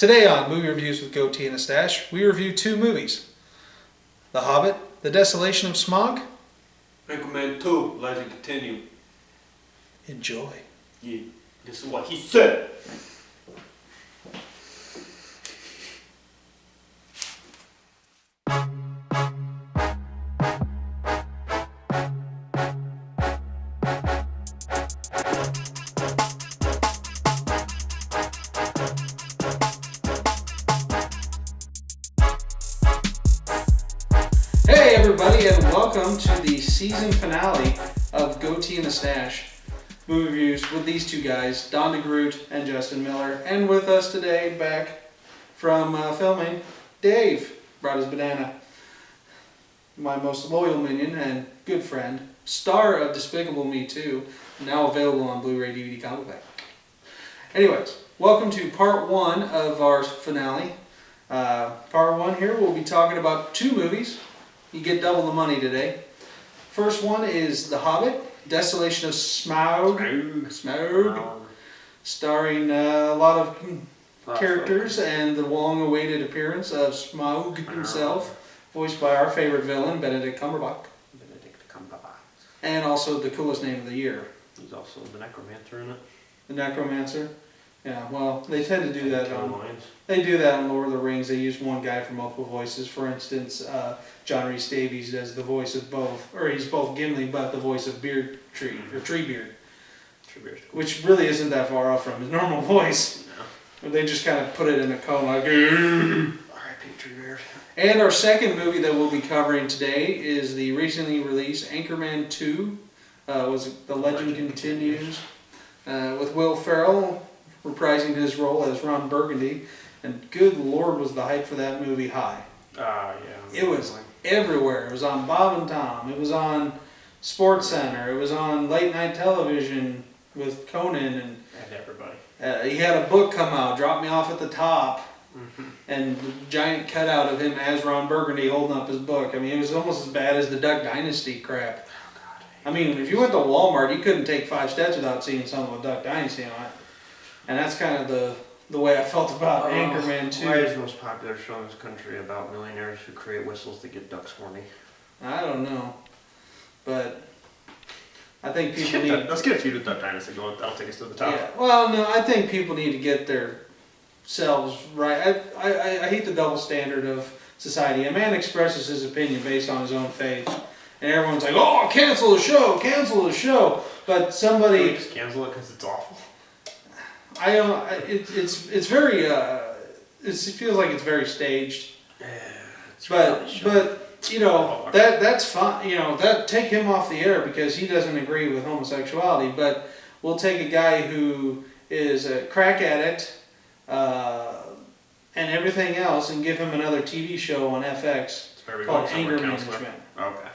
Today on Movie Reviews with Goatee and Stache, we review two movies. The Hobbit, The Desolation of Smaug. Anchorman 2, Legend Continue. Enjoy. Yeah, this is what he said. Hey everybody, and welcome to the season finale of Goatee and the Stache movie reviews with these two guys, Don DeGroot and Justin Miller. And with us today, back from filming, Dave brought his banana. My most loyal minion and good friend, star of Despicable Me 2, now available on Blu-ray DVD combo pack. Anyways, welcome to part one of our finale. Part one here, we'll be talking about two movies. You get double the money today. First one is The Hobbit, Desolation of Smaug. Smaug. Starring a lot of characters and the long-awaited appearance of Smaug himself, voiced by our favorite villain, Benedict Cumberbatch. And also the coolest name of the year. He's also the necromancer in it. The necromancer. Yeah, well, they tend to do that they do that on Lord of the Rings. They use one guy for multiple voices. For instance, John Rhys Davies does the voice of both, or he's both Gimli, but the voice of Beard Tree, or Treebeard. Treebeard. Which really isn't that far off from his normal voice. No. They just kind of put it in a cone like, R.I.P. Treebeard. And our second movie that we'll be covering today is the recently released Anchorman 2. The Legend Continues, with Will Ferrell reprising his role as Ron Burgundy, and good lord was the hype for that movie high. Yeah. It was everywhere. It was on Bob and Tom. It was on Sports Center. It was on late night television with Conan and everybody. He had a book come out, Drop Me Off at the Top, and the giant cutout of him as Ron Burgundy holding up his book. I mean, it was almost as bad as the Duck Dynasty crap. I mean, if you went to Walmart, you couldn't take 5 steps without seeing something with Duck Dynasty on it. And that's kind of the way I felt about Anchorman 2. Why is the most popular show in this country about millionaires who create whistles to get ducks horny? I don't know. But I think people need... Let's get a few to Duck Dynasty going. That'll take us to the top. Yeah. Well, no, I think people need to get their selves right. I hate the double standard of society. A man expresses his opinion based on his own faith. And everyone's like, oh, cancel the show, cancel the show. But somebody... Can we just cancel it because it's awful? I don't. It's very. It feels like it's very staged. But you know that's fine. You know that take him off the air because he doesn't agree with homosexuality. But we'll take a guy who is a crack addict and everything else, and give him another TV show on FX called Anger Management. Okay.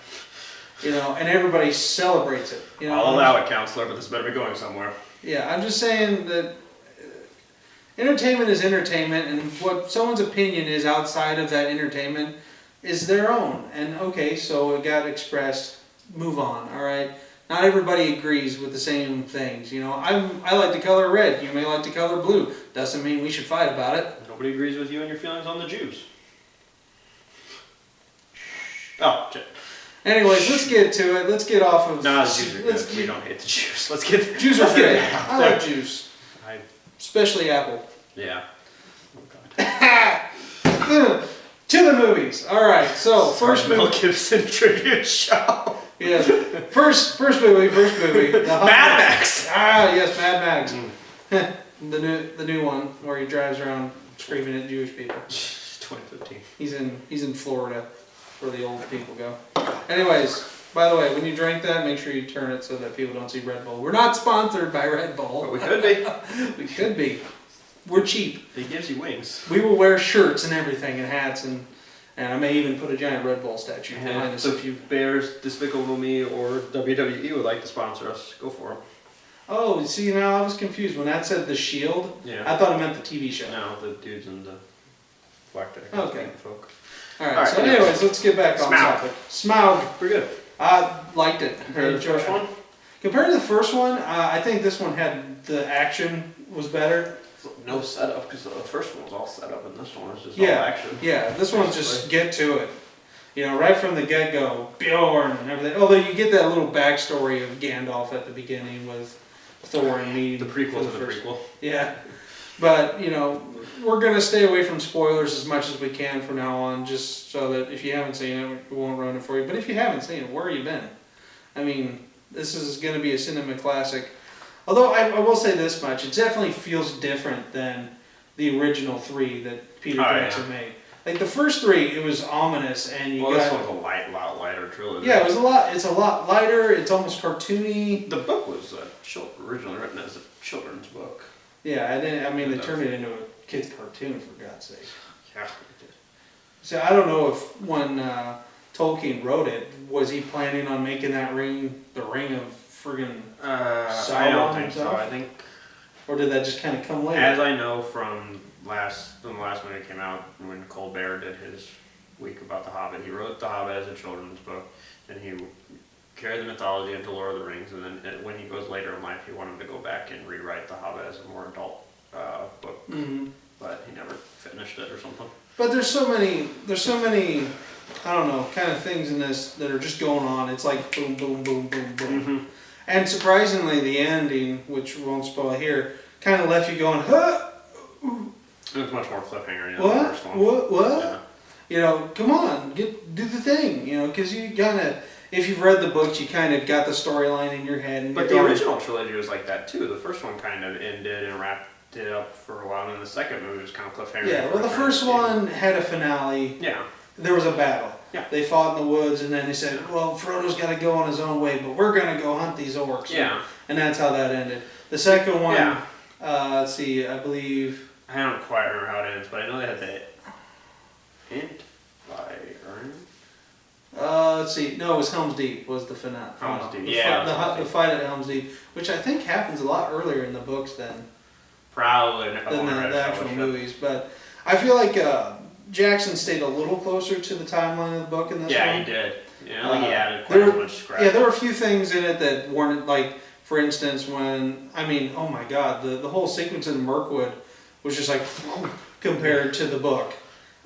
You know, and everybody celebrates it. You know, I'll allow it, counselor, but this better be going somewhere. Yeah, I'm just saying that entertainment is entertainment, and what someone's opinion is outside of that entertainment is their own. And okay, so it got expressed, move on, all right? Not everybody agrees with the same things, you know. I like the color red, you may like the color blue. Doesn't mean we should fight about it. Nobody agrees with you and your feelings on the Jews. Oh, shit. Anyways, let's get to it. Let's get off of... No, the Jews are good. We don't hate the Jews. Let's get... Jews are good. I like Jews. Especially Apple. Yeah. Oh, God. To the movies. All right. So first movie. Mel Gibson tribute show. Yes. First movie. Mad Max. Yes, Mad Max. the new one where he drives around screaming at Jewish people. 2015. He's in Florida, where the old people go. Anyways, by the way, when you drink that, make sure you turn it so that people don't see Red Bull. We're not sponsored by Red Bull. But we could be. We could be. We're cheap. It gives you wings. We will wear shirts and everything and hats and I may even put a giant Red Bull statue behind us. So if you Bears, Despicable Me, or WWE would like to sponsor us, go for them. Oh, see, now I was confused. When that said The Shield, yeah. I thought it meant the TV show. No, the dudes in the black deck. Okay. Folk. Alright, so anyways, let's get back on topic. Smaug. Pretty good. I liked it. Compared to the first one? Compared to the first one, I think this one had the action was better. No setup, because the first one was all set up, and this one was just Yeah, all action. Yeah, this one's just get to it. You know, right from the get-go, Bjorn and everything. Although you get that little backstory of Gandalf at the beginning with Thor and meeting. The prequel to the prequel. Yeah. But, you know, we're going to stay away from spoilers as much as we can from now on, just so that if you haven't seen it, we won't ruin it for you. But if you haven't seen it, where have you been? I mean, this is going to be a cinema classic. Although I will say this much, it definitely feels different than the original 3 that Peter Jackson made. Like the first 3, it was ominous, and you got. This one's a lot lighter trilogy. Yeah, it's a lot lighter. It's almost cartoony. The book was originally written as a children's book. Yeah, they turned it into a kid's cartoon, for God's sake. Yeah. So I don't know if when Tolkien wrote it, was he planning on making that ring the ring of friggin' Sauron I don't think himself? so. I think, or did that just kind of come later? as I know from the last movie came out, when Colbert did his week about The Hobbit, he wrote The Hobbit as a children's book, and he carried the mythology into Lord of the Rings, and then when he goes later in life, he wanted to go back and rewrite The Hobbit as a more adult book, but he never finished it or something. But there's so many, I don't know, kind of things in this that are just going on. It's like boom, boom, boom, boom, boom. And surprisingly, the ending, which we won't spoil here, kind of left you going, huh? It was much more cliffhanger than What? the first one. What? Yeah. You know, come on, do the thing. You know, because you kind of, if you've read the books, you kind of got the storyline in your head. And but the original trilogy was like that too. The first one kind of ended and wrapped it up for a while, and then the second movie was kind of cliffhanger. Yeah, well, the first one had a finale. Yeah. There was a battle. Yeah. They fought in the woods, and then they said, well, Frodo's got to go on his own way, but we're going to go hunt these orcs. Yeah. And that's how that ended. The second one, let's see, I believe... I don't quite remember how it ends, but I know they had the Ent fire. Let's see, no, it was Helm's Deep was the finale. Helm's Deep, The fight at Helm's Deep, which I think happens a lot earlier in the books than the actual movies. But I feel like Jackson stayed a little closer to the timeline of the book in this one. Yeah, he did. Yeah, I think he added quite as much scrap. Yeah, there were a few things in it that weren't, like, for instance, when, I mean, oh my God, the whole sequence in Mirkwood was just like, compared to the book.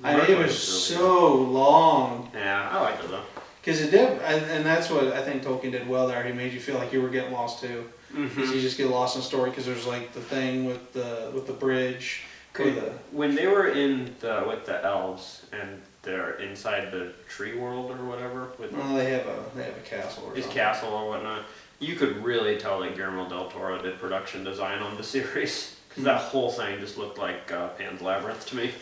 I mean, it was so long. Yeah, I liked it though. Because it did, and that's what I think Tolkien did well there. He made you feel like you were getting lost too. Because you just get lost in the story because there's like the thing with the bridge. When they were with the elves and they're inside the tree world or whatever. They have a castle or his something. castle or whatnot. You could really tell that Guillermo del Toro did production design on the series. Because that whole thing just looked like Pan's Labyrinth to me.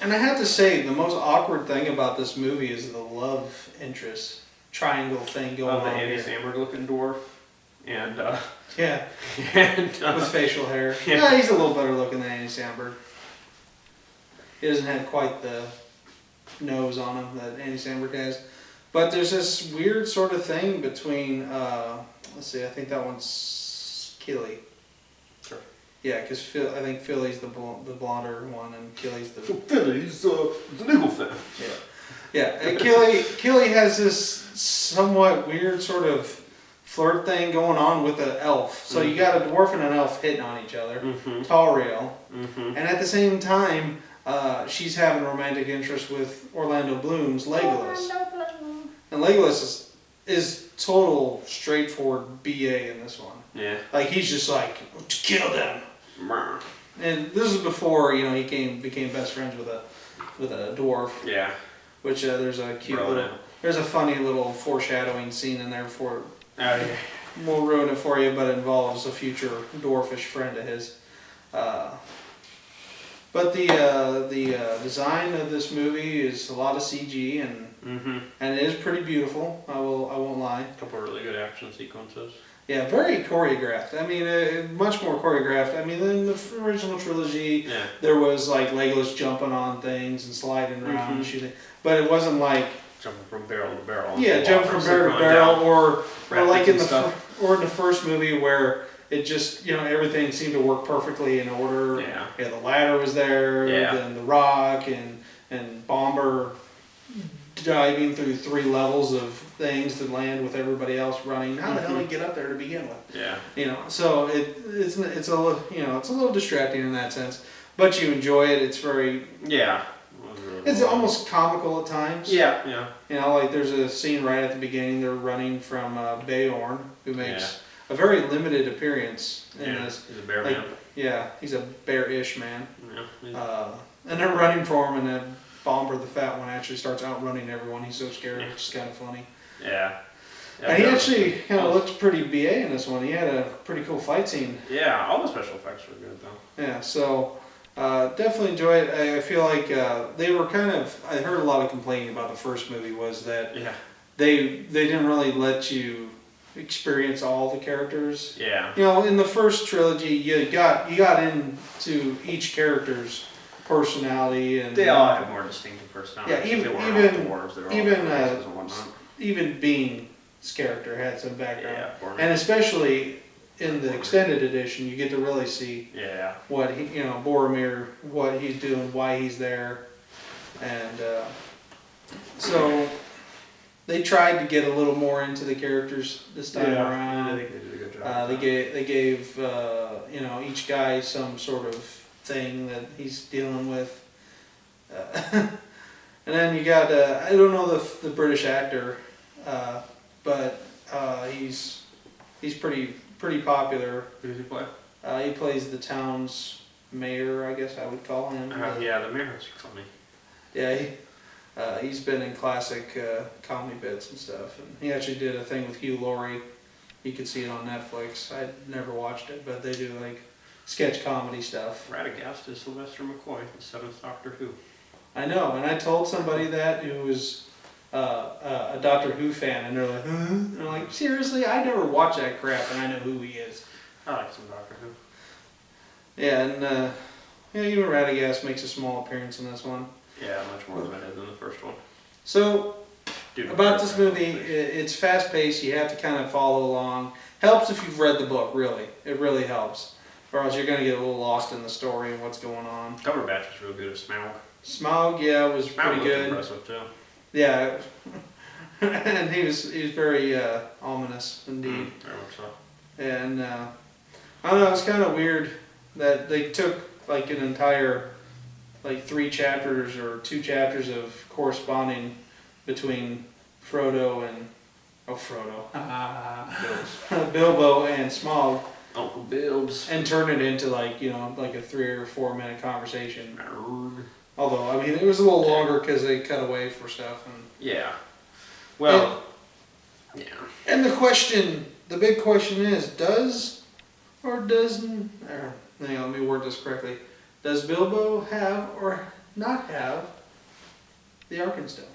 And I have to say, the most awkward thing about this movie is the love interest triangle thing going on. The Andy Samberg looking dwarf. And, yeah. and, with facial hair. Yeah. Yeah, he's a little better looking than Andy Samberg. He doesn't have quite the nose on him that Andy Samberg has. But there's this weird sort of thing between, let's see, I think that one's Killy. Sure. Yeah, because I think Philly's the blonder one, and Killy's the... So Philly's the legal fan. Yeah. Yeah, and Killy has this somewhat weird sort of flirt thing going on with an elf. So you got a dwarf and an elf hitting on each other, tall rail, and at the same time, she's having a romantic interest with Orlando Bloom's Legolas. And Legolas is total straightforward BA in this one. Yeah. Like he's just like, to kill them. And this is before he became best friends with a dwarf. Yeah. Which there's a funny little foreshadowing scene in there for. We'll ruin it for you, but it involves a future dwarfish friend of his. But the design of this movie is a lot of CG and it is pretty beautiful. I won't lie. A couple of really good action sequences. Yeah, very choreographed. I mean, much more choreographed. I mean, in the original trilogy, there was like Legolas jumping on things and sliding around and shooting, but it wasn't like jumping from barrel to barrel. Yeah, jumping from barrel to barrel, or like in the first movie where it just everything seemed to work perfectly in order. Yeah. Yeah, the ladder was there, then the rock and Bomber diving through 3 levels of things to land with everybody else running. How the hell did he get up there to begin with? Yeah. So it's a little, it's a little distracting in that sense, but you enjoy it. It's very Yeah. it's almost comical at times. Yeah. Like there's a scene right at the beginning. They're running from Bayorn, who makes a very limited appearance in this. He's a bear man. Yeah, he's a bear-ish man. Yeah. And they're running for him, and then Bomber, the fat one, actually starts outrunning everyone. He's so scared, which is kind of funny. Yeah. And he actually kind of looked pretty BA in this one. He had a pretty cool fight scene. Yeah, all the special effects were good though. Yeah, so definitely enjoy it. I feel like they were kind of. I heard a lot of complaining about the first movie was that they didn't really let you experience all the characters. Yeah. In the first trilogy, you got into each character's personality, and they all have more distinctive personalities. Yeah, even Bean's character had some background, and especially in the extended edition, you get to really see what he, Boromir, what he's doing, why he's there, and so they tried to get a little more into the characters this time around. I think they did a good job. They gave each guy some sort of thing that he's dealing with, and then you got I don't know the British actor, but he's pretty popular. Who does he play? He plays the town's mayor, I guess I would call him. Yeah, the mayor's funny. Yeah, he's been in classic comedy bits and stuff, and he actually did a thing with Hugh Laurie. You could see it on Netflix. I'd never watched it, but they do like sketch comedy stuff. Radagast is Sylvester McCoy, the seventh Doctor Who. I know, and I told somebody that who was a Doctor Who fan, and they're like, huh? And I'm like, seriously? I never watched that crap, and I know who he is. I like some Doctor Who. Yeah, and even Radagast makes a small appearance in this one. Yeah, much more limited than the first one. So, about this movie, it's fast-paced. You have to kind of follow along. Helps if you've read the book, really. It really helps. Or else you're going to get a little lost in the story and what's going on. Cumberbatch was real good as Smaug. Smaug, was pretty good. Impressive too. Yeah, and he was very ominous indeed. Very much so. And I don't know, it's kind of weird that they took like an entire 3 chapters or 2 chapters of corresponding between Frodo and Bilbo and Smaug. Uncle Bilbs. And turn it into like a 3 or 4 minute conversation. Although, I mean, it was a little longer because they cut away for stuff. And yeah. Well, And the big question is, does or doesn't, let me word this correctly. Does Bilbo have or not have the Arkenstone?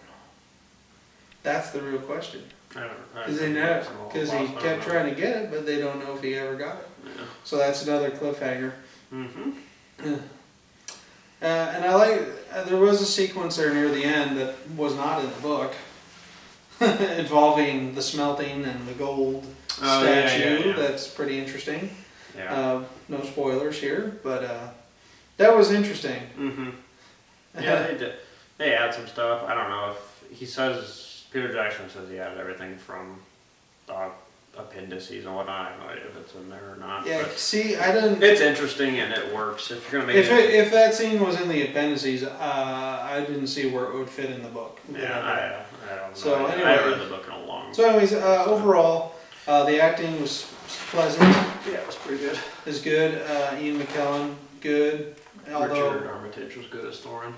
That's the real question. Because he kept trying to get it, but they don't know if he ever got it. Yeah. So that's another cliffhanger. Mm-hmm. And I like, there was a sequence there near the end that was not in the book, involving the smelting and the gold statue. Yeah. That's pretty interesting. Yeah. No spoilers here, but that was interesting. Mm-hmm. Yeah, they did. They add some stuff. I don't know if he says, Peter Jackson says he added everything from appendices and whatnot. I have no idea if it's in there or not. Yeah, see, I didn't. It's interesting and it works. If you're gonna make if that scene was in the appendices, I didn't see where it would fit in the book. Yeah, I don't know. So anyway, I haven't read the book in a long. So anyways, overall, the acting was pleasant. Yeah, it was pretty good. Is good. Ian McKellen, good. Richard Armitage was good as Thorin.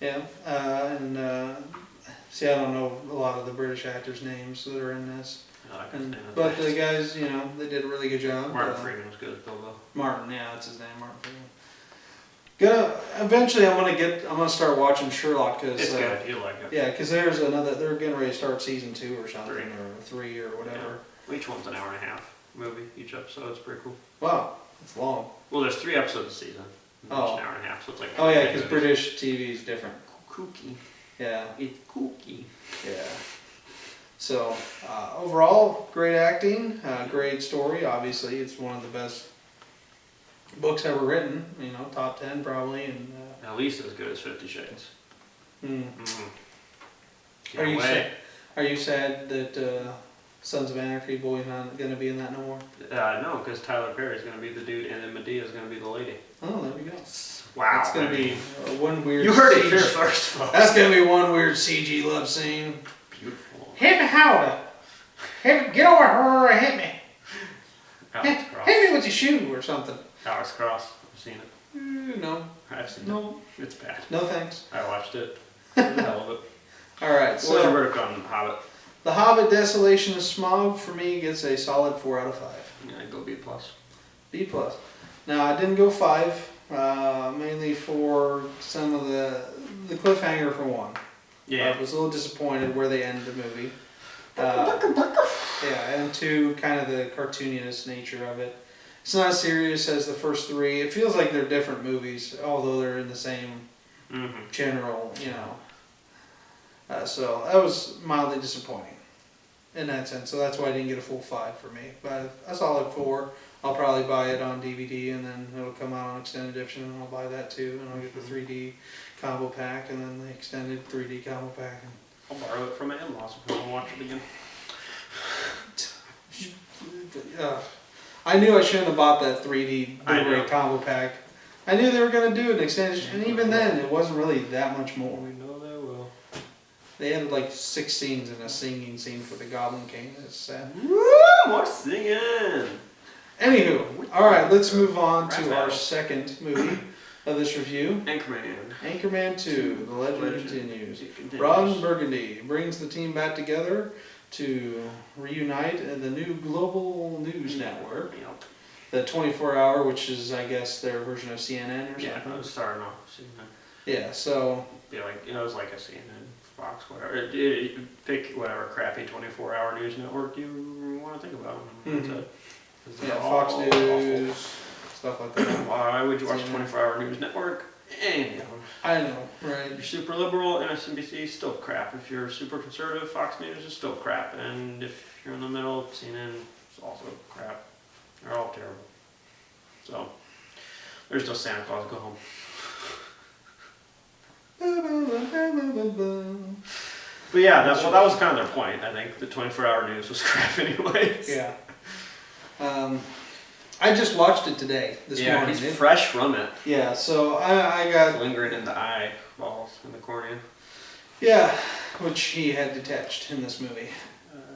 Yeah, see, I don't know a lot of the British actors' names that are in this. But the guys, they did a really good job. Martin Freeman was good as Bilbo. Martin, yeah, that's his name, Martin Freeman. Eventually, I'm gonna start watching Sherlock because it's good. You'll like it. Yeah, because there's they're getting ready to start season 2 or something, or 3 or whatever. Yeah. Each one's an hour and a half movie. Each episode is pretty cool. Wow, it's long. Well, there's 3 episodes a season. Each an hour and a half, so it's like. Oh yeah, because British TV is different. Kooky. Yeah. It's kooky. Yeah. So, overall, great acting, great story. Obviously, it's one of the best books ever written. Top 10 probably. And at least as good as 50 Shades. Are Are you sad that Sons of Anarchy boy's not going to be in that no more? No, because Tyler Perry's going to be the dude, and then Medea's going to be the lady. Oh, there we go. Wow. It's going to be one weird. You heard it CG. here first, folks. That's going to be one weird CG love scene. Beautiful. Hit me, Howard. Get over her and hit me. Hit me with your shoe or something. Alex Cross. I've seen it. No. I've seen No. it. It's bad. No thanks. I watched it. For the hell of it. Alright, What was your so verdict on Hobbit? The Hobbit Desolation of Smaug for me gets a solid 4 out of 5. Yeah, I'd go B+. B+. Now I didn't go 5, mainly for some of the cliffhanger for one. Yeah. I was a little disappointed where they ended the movie. Yeah, and 2, kind of the cartooniness nature of it. It's not as serious as the first 3. It feels like they're different movies, although they're in the same general, you know. So that was mildly disappointing in that sense. So that's why I didn't get a full 5 for me. But a solid 4. I'll probably buy it on DVD, and then it'll come out on extended edition, and I'll buy that too. And I'll get the 3D combo pack, and then the extended 3D combo pack. I'll borrow it from my in-laws if I want to watch it again. I knew I shouldn't have bought that 3D I Blu-ray know. combo pack. I knew they were going to do an extended, and even then, it wasn't really that much more. We know they will. They had like 6 scenes and a singing scene for the Goblin King. That's sad. Woo! More singing! Anywho, alright, let's move on Rap to battle. our second movie of this review. Anchorman. Anchorman 2, The Legend Continues. Ron Burgundy brings the team back together to reunite in the new global news network. Yep. The 24-hour, which is, I guess, their version of CNN or Yeah, something. I was starting off CNN. Yeah, so, Be like, it was like a CNN, Fox, whatever. Pick whatever crappy 24-hour news network you want to think about. That's it. 'Cause they're yeah, all Fox News, stuff like that. Why would you watch a CNN. 24-hour news network? Any of them. I know, right? If you're super liberal, MSNBC, still crap. If you're super conservative, Fox News is still crap. And if you're in the middle, CNN is also crap. They're all terrible. So, there's no Santa Claus, go home. But yeah, that was kind of their point, I think. The 24-hour news was crap anyways. Yeah. I just watched it today, this morning. He's fresh from it. Yeah, so I got... Lingering in the eyeballs, in the cornea. Yeah, which he had detached in this movie.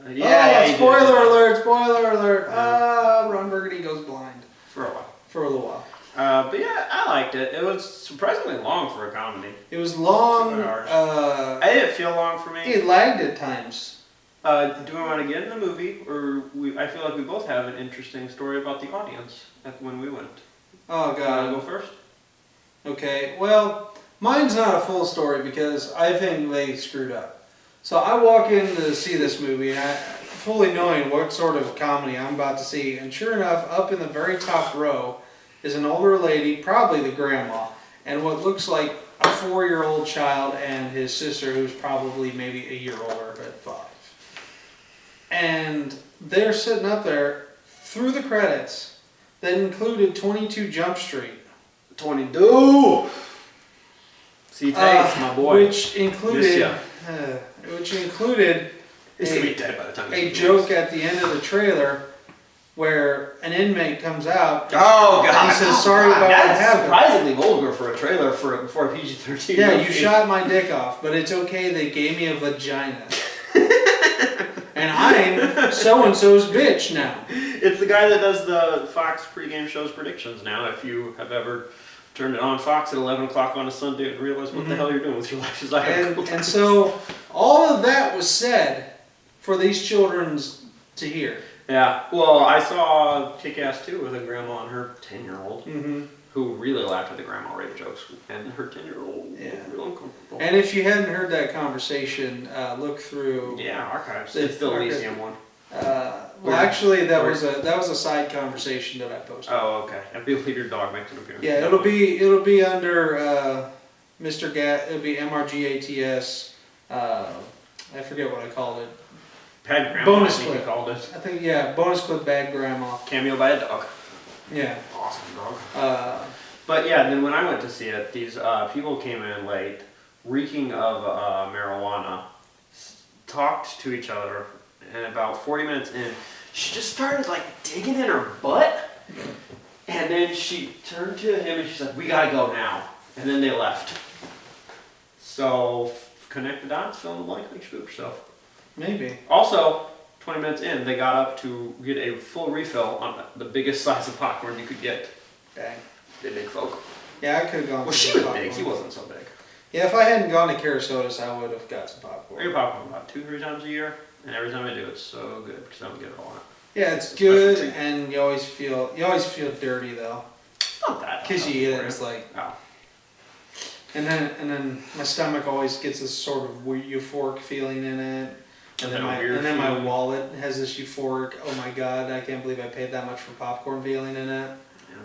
Yeah, spoiler alert, spoiler alert. Ron Burgundy goes blind. For a while. For a little while. But yeah, I liked it. It was surprisingly long for a comedy. It was long. 2 hours. I didn't feel long for me. It lagged at times. Do we want to get in the movie, or I feel like we both have an interesting story about the audience when we went. Oh, Want to God. go first? Okay, well, mine's not a full story because I think they screwed up. So I walk in to see this movie, and I fully knowing what sort of comedy I'm about to see, and sure enough, up in the very top row is an older lady, probably the grandma, and what looks like a 4-year-old child and his sister, who's probably maybe a year older at 5. And they're sitting up there through the credits that included 22 Jump Street. 22! See, thanks, my boy. Which included He's gonna be dead by the time a joke at the end of the trailer where an inmate comes out. Oh God! He says sorry about what That's happened. surprisingly vulgar for a trailer for a PG-13. Yeah, movie. you shot my dick off, but it's okay. They gave me a vagina, and I'm so and so's bitch now. It's the guy that does the Fox pregame shows predictions now. If you have ever turned it on Fox at 11 o'clock on a Sunday and realized what the hell you're doing with your life, is I have a cool And so all of that was said for these children to hear. Yeah, well, I saw Kick-Ass 2 with a grandma and her 10-year-old who really laughed at the grandma rape jokes, and her 10-year-old was real uncomfortable. And if you hadn't heard that conversation, look through. Yeah, archives. The It's the archive. Elysium one. Well, actually, that was a side conversation that I posted. Oh, okay. I believe your dog makes an appearance. Yeah, it'll be under Mr. Gat. It'll be MRGATS. I forget what I called it. Bad Grandma, Bonus I think clip. we called it. I think bonus clip Bad Grandma. Cameo by a dog. Yeah. Awesome dog. But yeah, then when I went to see it, these people came in late, reeking of marijuana, talked to each other, and about 40 minutes in, she just started like digging in her butt, and then she turned to him and she's like, "We gotta go now," and then they left. So connect the dots, fill in the blank, make sure yourself. Maybe. Also, 20 minutes in, they got up to get a full refill on the biggest size of popcorn you could get. Dang. The big folk. Yeah, I could have gone. Well, she was big. He wasn't so big. Yeah, if I hadn't gone to Karasotis, I would have got some popcorn. I get popcorn about 2-3 times a year, and every time I do, it's so good because I don't get it all out. Yeah, it's good, and you always feel dirty though. It's not that. Because you eat it, it's like. Oh. And then my stomach always gets this sort of euphoric feeling in it. And then my wallet has this euphoric, oh my god, I can't believe I paid that much for popcorn feeling in it. Yeah.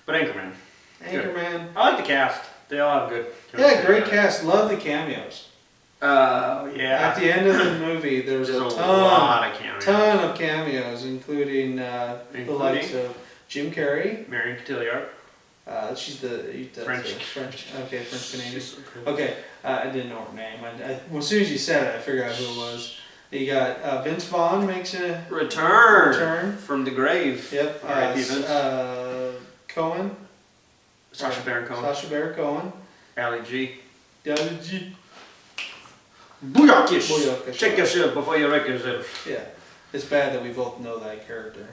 But Anchorman. Anchorman. I like the cast. They all have good. Yeah, great cast. Love the cameos. Yeah. At the end of the movie, there's a lot of cameos. Ton of cameos, including the likes of Jim Carrey. Marion Cotillard. She's the French. Okay, French Canadian. Okay, I didn't know her name. Well, as soon as you said it, I figured out who it was. You got Vince Vaughn makes a return from the grave. Yep. R.I.P. Vince. Cohen. Sacha Baron Cohen. Sacha Baron Cohen. Ali G. Ali G. Booyakish. Check yourself before you wreck yourself. Yeah. It's bad that we both know that character.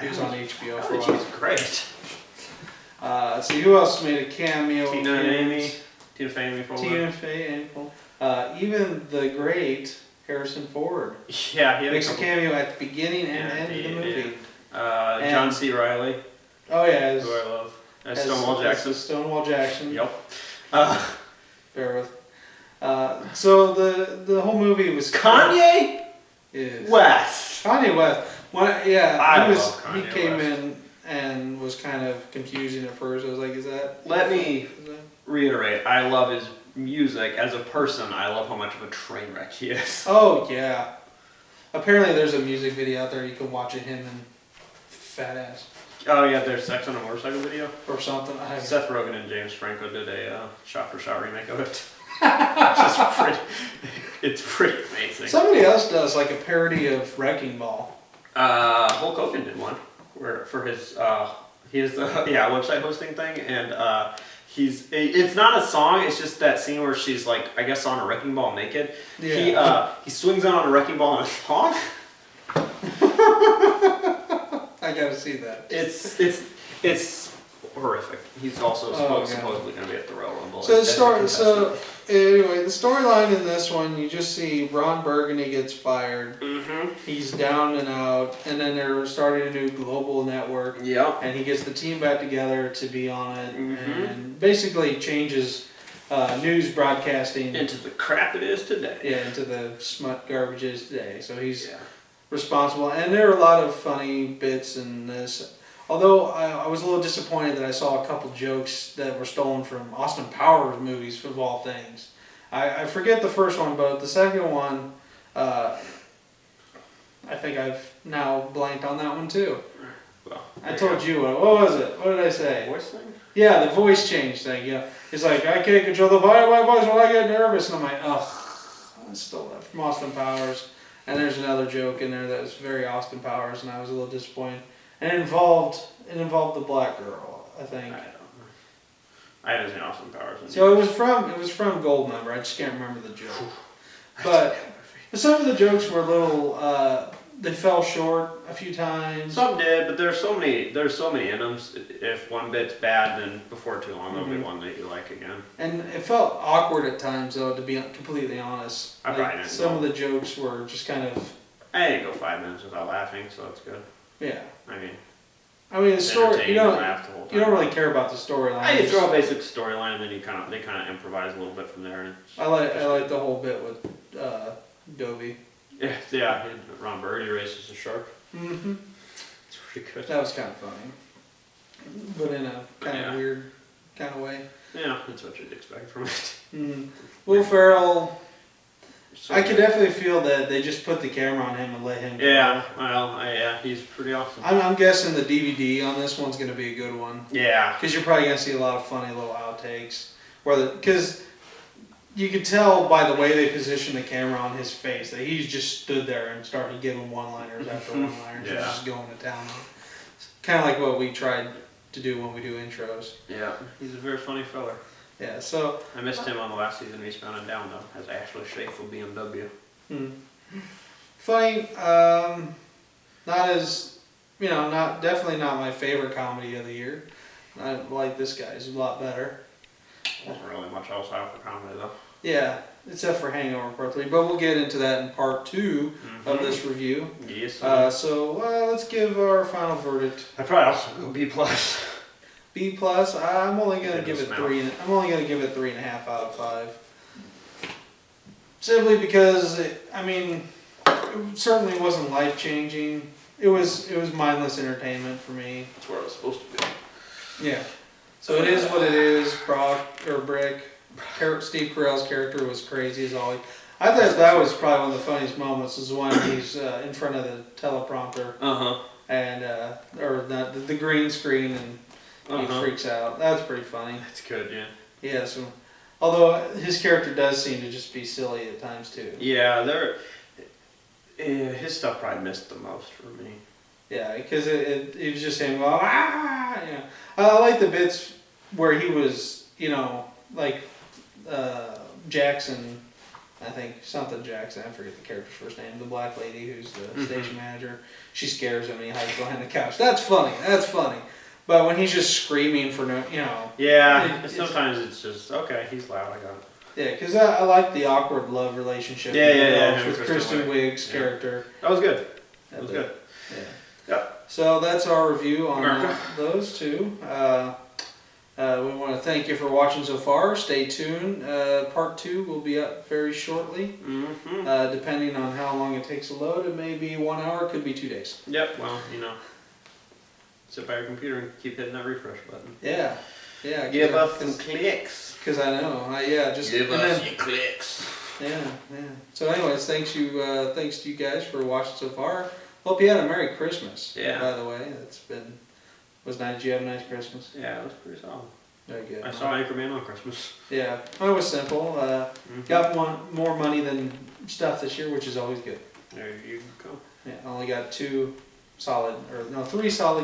He was on HBO for a while. She's great. Let's see, who else made a cameo? Tina Fey, even the great Harrison Ford. Yeah, he makes a cameo at the beginning and end of the movie. John C. Reilly. Oh yeah, who I love. As Stonewall Jackson. Stonewall Jackson. Yep. Bear with. So the whole movie was Kanye West. Kanye West. He came West. in and was kind of confusing at first. I was like, is that? Let me reiterate. I love his music. As a person, I love how much of a train wreck he is. Oh yeah. Apparently, there's a music video out there you can watch of him and fat ass. Oh yeah, there's Sex on a Motorcycle video or something. Seth Rogen and James Franco did a shot-for-shot remake of it. It's pretty amazing. Somebody else does like a parody of Wrecking Ball. Hulk Hogan did one where for his he has the website hosting thing, and it's not a song. It's just that scene where she's like, I guess, on a wrecking ball naked. Yeah. He swings on a wrecking ball in a thong. I gotta see that. It's horrific. He's also supposedly going to be at the Royal Rumble. So anyway, the storyline in this one, you just see Ron Burgundy gets fired. Mm-hmm. He's down and out, and then they're starting a new global network. Yep. And he gets the team back together to be on it, and basically changes news broadcasting into the crap it is today. Yeah, into the smut garbage it is today. So he's responsible, and there are a lot of funny bits in this. Although I was a little disappointed that I saw a couple jokes that were stolen from Austin Powers movies, of all things. I forget the first one, but the second one, I think I've now blanked on that one too. Well, I told you, what was it? What did I say? Voice thing? Yeah, the voice change thing. Yeah, it's like, I can't control the voice when I get nervous. And I'm like, ugh, I stole that from Austin Powers. And there's another joke in there that was very Austin Powers, and I was a little disappointed. And it involved the black girl, I think. I don't know. I haven't seen Austin Powers. So it was from Goldmember. I just can't remember the joke. But some of the jokes were a little. They fell short a few times. Some did, but there's so many in them. If one bit's bad, then before too long there'll be one that you like again. And it felt awkward at times, though, to be completely honest. I probably didn't. Some of the jokes were just kind of. I didn't go 5 minutes without laughing, so that's good. Yeah. I mean, the story. You don't really care about the storyline. I throw a basic storyline, and then they kind of improvise a little bit from there. And I like the whole bit with Goatee. Yeah. Ron Burgundy races a shark. Mm-hmm. It's pretty good. That was kind of funny, but in a kind of weird kind of way. Yeah, that's what you'd expect from it. Mm-hmm. Will Ferrell. I could definitely feel that they just put the camera on him and let him go. Yeah, well, he's pretty awesome. I'm guessing the DVD on this one's going to be a good one. Yeah. Because you're probably going to see a lot of funny little outtakes. Because you could tell by the way they positioned the camera on his face that he's just stood there and started giving one-liners after one-liners. Yeah. He's just going to town. Kind of like what we tried to do when we do intros. Yeah, he's a very funny fella. Yeah, so... I missed him on the last season of Eastbound and Down, though, as Ashley Schaefer BMW. Funny, not as, definitely not my favorite comedy of the year. I like this guy's a lot better. Wasn't really much else out for comedy, though. Yeah, except for Hangover Part 3, but we'll get into that in Part 2 of this review. Yes. So let's give our final verdict. I'd probably also go B+. B plus. I'm only gonna Give give it it a 3. I'm only gonna give it 3.5 out of 5. Simply because it certainly wasn't life changing. It was mindless entertainment for me. That's where I was supposed to be. Yeah. So it is what it is. Brick. Steve Carell's character was crazy as always. I thought that was probably one of the funniest moments is when he's in front of the teleprompter and or the green screen and he freaks out. That's pretty funny. That's good, yeah. Yeah. So, although his character does seem to just be silly at times too. Yeah, his stuff probably missed the most for me. Yeah, because it was just him going, ah, you know. I like the bits where he was, like Jackson, I think, something Jackson, I forget the character's first name, the black lady who's the station manager. She scares him and he hides behind the couch. That's funny. But when he's just screaming for no, Yeah, sometimes it's just, okay, he's loud, I got it. Yeah, because I like the awkward love relationship with Kristen Wiig's character. That was good. That was good. Yeah. So that's our review on those two. We want to thank you for watching so far. Stay tuned. Part 2 will be up very shortly. Depending on how long it takes to load. It may be 1 hour, it could be 2 days. Yep, well, sit by your computer and keep hitting that refresh button. Yeah. Give us some clicks. Because I know. Just give us your clicks. Yeah. So anyways, thanks to you guys for watching so far. Hope you had a Merry Christmas. Yeah. By the way, was nice. Did you have a nice Christmas? Yeah, it was pretty solid. Very good. I saw Anchorman on Christmas. Yeah, it was simple. Got more money than stuff this year, which is always good. There you go. Yeah, I only got 3 solid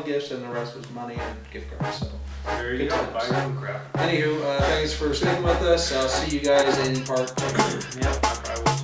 gifts, and the rest was money and gift cards. So there you go. Buy your own crap. Anywho, thanks for sticking with us. I'll see you guys in part 2. Yep, I probably will.